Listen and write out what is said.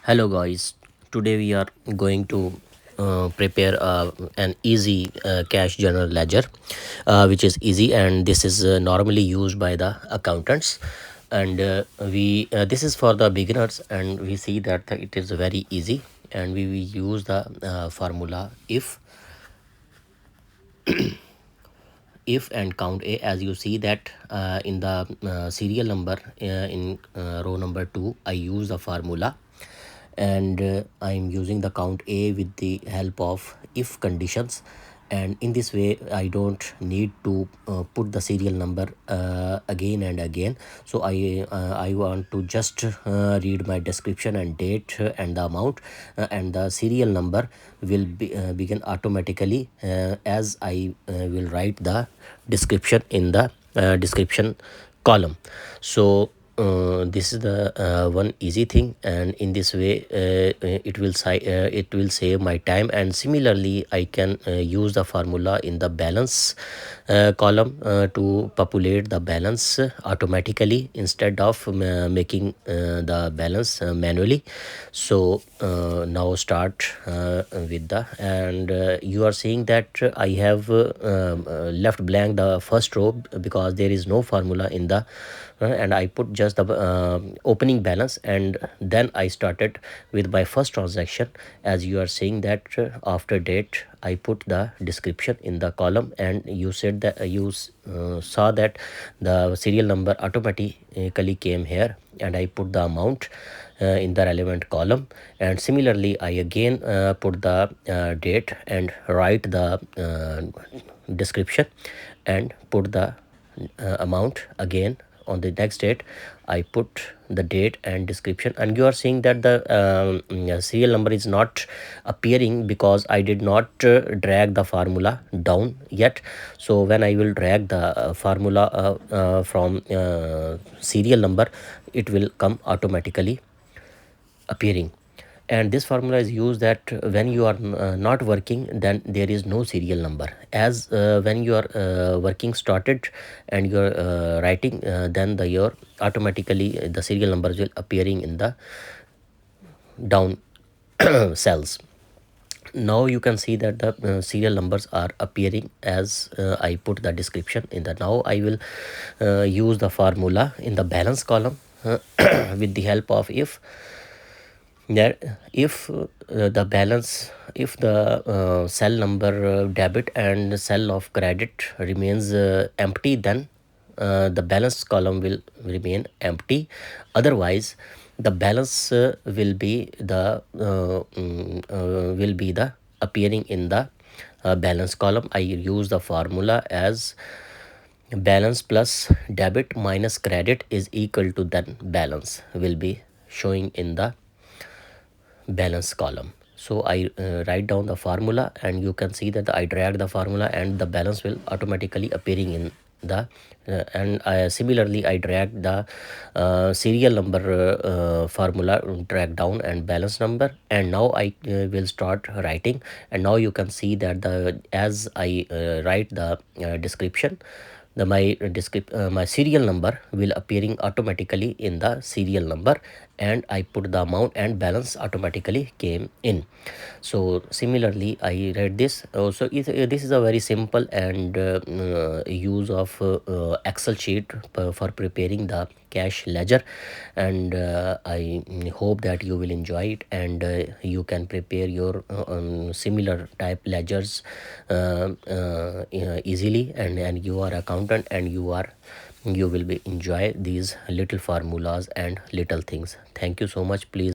Hello guys, today we are going to prepare an easy cash journal ledger, which is easy, and this is normally used by the accountants, and we this is for the beginners, and we see that it is very easy, and we will use the formula if and count A. As you see that in the serial number in row number 2, I use the formula, and I'm using the count A with the help of if conditions, and in this way I don't need to put the serial number again and again. So I want to just read my description and date and the amount, and the serial number will begin automatically as I will write the description in the description column. So this is the one easy thing, and in this way it will save my time. And similarly I can use the formula in the balance column to populate the balance automatically instead of making the balance manually. So now start with the, and you are seeing that I have left blank the first row because there is no formula in the and I put just the opening balance, and then I started with my first transaction. As you are seeing that after date I put the description in the column, and you said that you saw that the serial number automatically came here, and I put the amount in the relevant column. And similarly I again put the date and write the description and put the amount again. On the next date I put the date and description, and you are seeing that the serial number is not appearing because I did not drag the formula down yet. So when I will drag the formula from serial number, it will come automatically appearing. And this formula is used that when you are not working, then there is no serial number. As when you are working started and you are writing, then your automatically the serial numbers will appearing in the down cells. Now you can see that the serial numbers are appearing as I put the description in the. Now I will use the formula in the balance column with the help of if the balance, if the cell number debit and cell of credit remains empty, then the balance column will remain empty. Otherwise the balance will be the appearing in the balance column. I use the formula as balance plus debit minus credit is equal to then balance will be showing in the balance column. So I write down the formula, and you can see that I drag the formula and the balance will automatically appearing in the and similarly I drag the serial number formula, drag down and balance number, and now I will start writing. And now you can see that the as I write the description, the my serial number will appearing automatically in the serial number, and I put the amount and balance automatically came in. So similarly I read this also. This is a very simple and use of Excel sheet for preparing the cash ledger, and I hope that you will enjoy it, and you can prepare your similar type ledgers easily, and you are accountant, and you will be enjoy these little formulas and little things. Thank you so much. Please